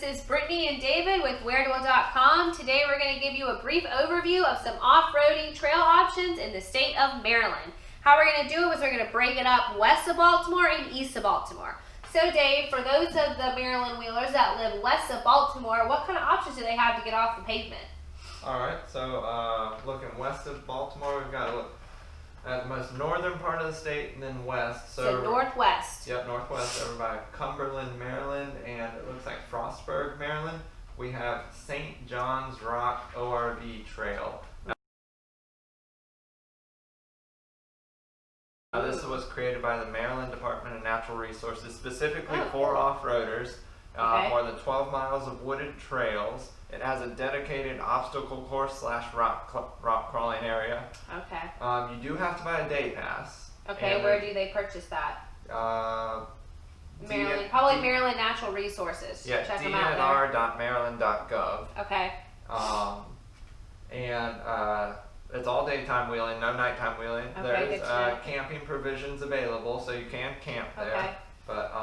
This is Brittany and David with WhereToWheel.com. Today we're going to give you a brief overview of some off-roading trail options in the state of Maryland. How we're going to do it is we're going to break it up west of Baltimore and east of Baltimore. So Dave, for those of the Maryland wheelers that live west of Baltimore, what kind of options do they have to get off the pavement? Alright, so looking west of Baltimore, we've got to look at the most northern part of the state and then west. So northwest. Yep, northwest over by Cumberland, Maryland, and it looks like Frostburg, Maryland. We have St. John's Rock ORV Trail. Now, this was created by the Maryland Department of Natural Resources specifically for off-roaders. More than 12 miles of wooded trails. It has a dedicated obstacle course / rock crawling area. Okay. You do have to buy a day pass. Okay, where do they purchase that? Maryland, probably Maryland Natural Resources. Yeah, check them out there. dnr.maryland.gov. Okay. It's all daytime wheeling, no nighttime wheeling. Okay, There's camping provisions available, so you can camp there. Okay. But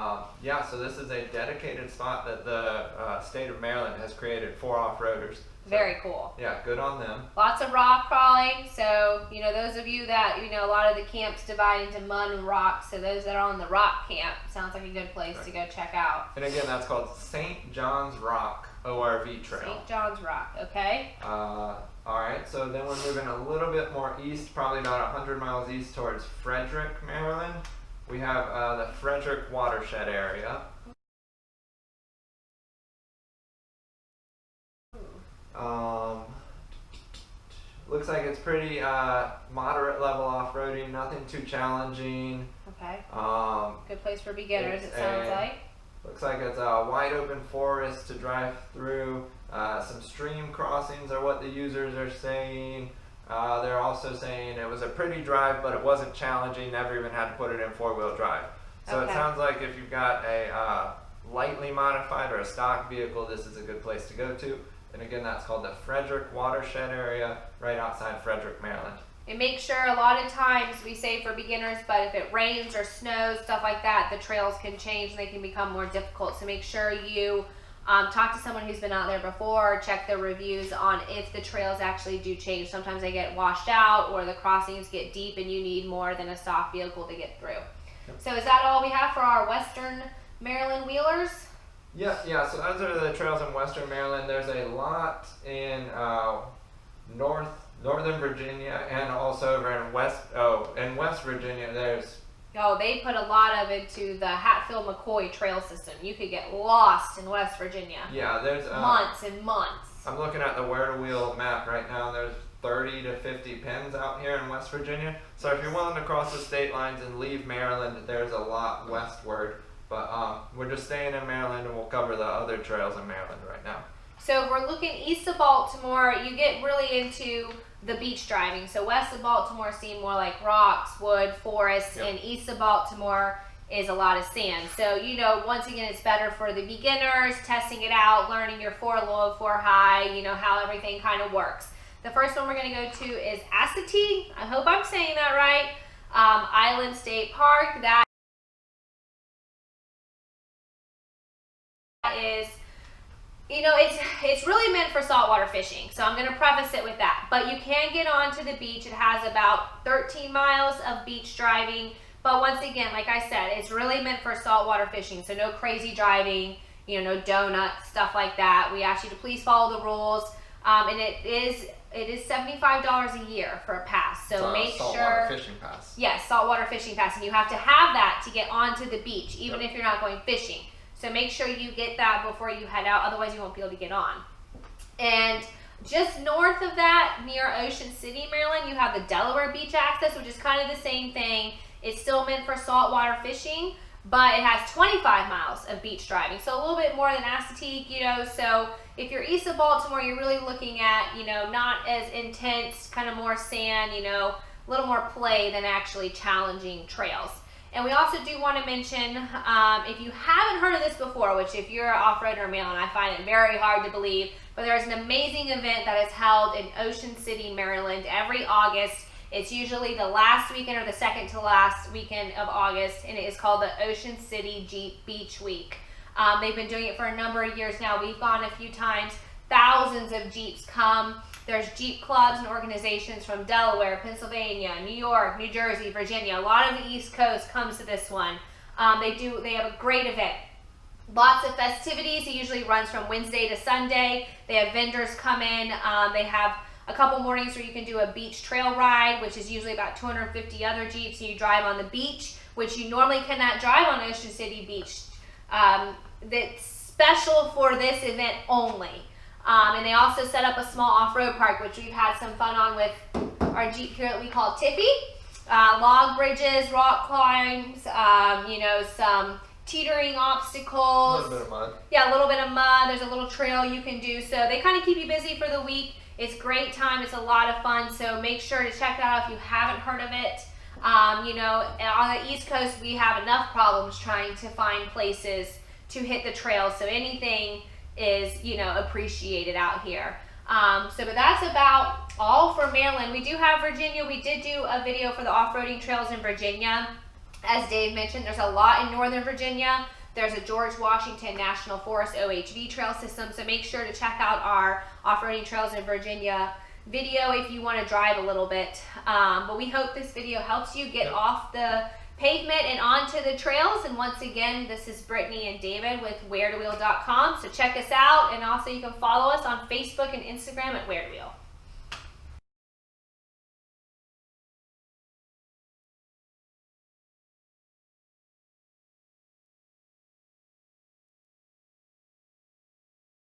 yeah, so this is a dedicated spot that the state of Maryland has created for off-roaders. So, very cool. Yeah, good on them. Lots of rock crawling. So, you know, those of you that, you know, a lot of the camps divide into mud and rock. So those that are on the rock camp, sounds like a good place to go check out. And again, that's called St. John's Rock ORV Trail. St. John's Rock, okay. Alright, so then we're moving a little bit more east, probably about 100 miles east towards Frederick, Maryland. We have the Frederick Watershed area. Looks like it's pretty moderate level off-roading, nothing too challenging. Okay. Good place for beginners, it sounds like. Looks like it's a wide open forest to drive through. Some stream crossings are what the users are saying. They're also saying it was a pretty drive, but it wasn't challenging, never even had to put it in four-wheel drive. So it sounds like if you've got a lightly modified or a stock vehicle, this is a good place to go to. And again, that's called the Frederick Watershed area, right outside Frederick, Maryland. And make sure a lot of times we say for beginners, but if it rains or snows, stuff like that, the trails can change and they can become more difficult. So make sure you talk to someone who's been out there before, or check the reviews on if the trails actually do change. Sometimes they get washed out or the crossings get deep and you need more than a stock vehicle to get through. Yep. So is that all we have for our Western Maryland wheelers? Yeah, so those are the trails in Western Maryland. There's a lot in Northern Virginia and also over in West Virginia there's... Oh, they put a lot of it to the Hatfield-McCoy trail system. You could get lost in West Virginia. Yeah, there's... months and months. I'm looking at the Where to Wheel map right now. There's 30 to 50 pins out here in West Virginia. So if you're willing to cross the state lines and leave Maryland, there's a lot westward. But we're just staying in Maryland and we'll cover the other trails in Maryland right now. So if we're looking east of Baltimore, you get really into the beach driving. So west of Baltimore seem more like rocks, wood, forests, and east of Baltimore is a lot of sand. So, you know, once again, it's better for the beginners, testing it out, learning your four low, four high, you know, how everything kind of works. The first one we're going to go to is Assateague. I hope I'm saying that right. Island State Park. That is, you know, it's really meant for saltwater fishing, so I'm going to preface it with that. But you can get onto the beach. It has about 13 miles of beach driving, but once again, like I said, it's really meant for saltwater fishing, so no crazy driving, you know, no donuts, stuff like that. We ask you to please follow the rules, and it is $75 a year for a pass, so make sure... Saltwater fishing pass. Yes, saltwater fishing pass, and you have to have that to get onto the beach, even if you're not going fishing. So make sure you get that before you head out, otherwise you won't be able to get on. And just north of that, near Ocean City, Maryland, you have the Delaware Beach Access, which is kind of the same thing. It's still meant for saltwater fishing, but it has 25 miles of beach driving. So a little bit more than Assateague, you know. So if you're east of Baltimore, you're really looking at, you know, not as intense, kind of more sand, you know, a little more play than actually challenging trails. And we also do want to mention, if you haven't heard of this before, which if you're an off-roader male, and I find it very hard to believe, but there's an amazing event that is held in Ocean City, Maryland every August. It's usually the last weekend or the second to last weekend of August, and it is called the Ocean City Beach Week. They've been doing it for a number of years now. We've gone a few times. Thousands of Jeeps come. There's Jeep clubs and organizations from Delaware, Pennsylvania, New York, New Jersey, Virginia. A lot of the East Coast comes to this one. They have a great event. Lots of festivities. It usually runs from Wednesday to Sunday. They have vendors come in. They have a couple mornings where you can do a beach trail ride, which is usually about 250 other Jeeps, and you drive on the beach, which you normally cannot drive on Ocean City Beach. That's special for this event only. And they also set up a small off-road park, which we've had some fun on with our Jeep here that we call Tiffy. Log bridges, rock climbs, some teetering obstacles. A little bit of mud. Yeah, a little bit of mud. There's a little trail you can do. So they kind of keep you busy for the week. It's great time. It's a lot of fun. So make sure to check that out if you haven't heard of it. On the East Coast, we have enough problems trying to find places to hit the trails. So anything is, appreciated out here. But that's about all for Maryland. We do have Virginia. We did do a video for the off-roading trails in Virginia. As Dave mentioned, there's a lot in Northern Virginia. There's a George Washington National Forest OHV trail system. So make sure to check out our off-roading trails in Virginia video if you want to drive a little bit. But we hope this video helps you get off the pavement and onto the trails. And once again, this is Brittany and David with WhereToWheel.com. So check us out, and also you can follow us on Facebook and Instagram at Where to Wheel.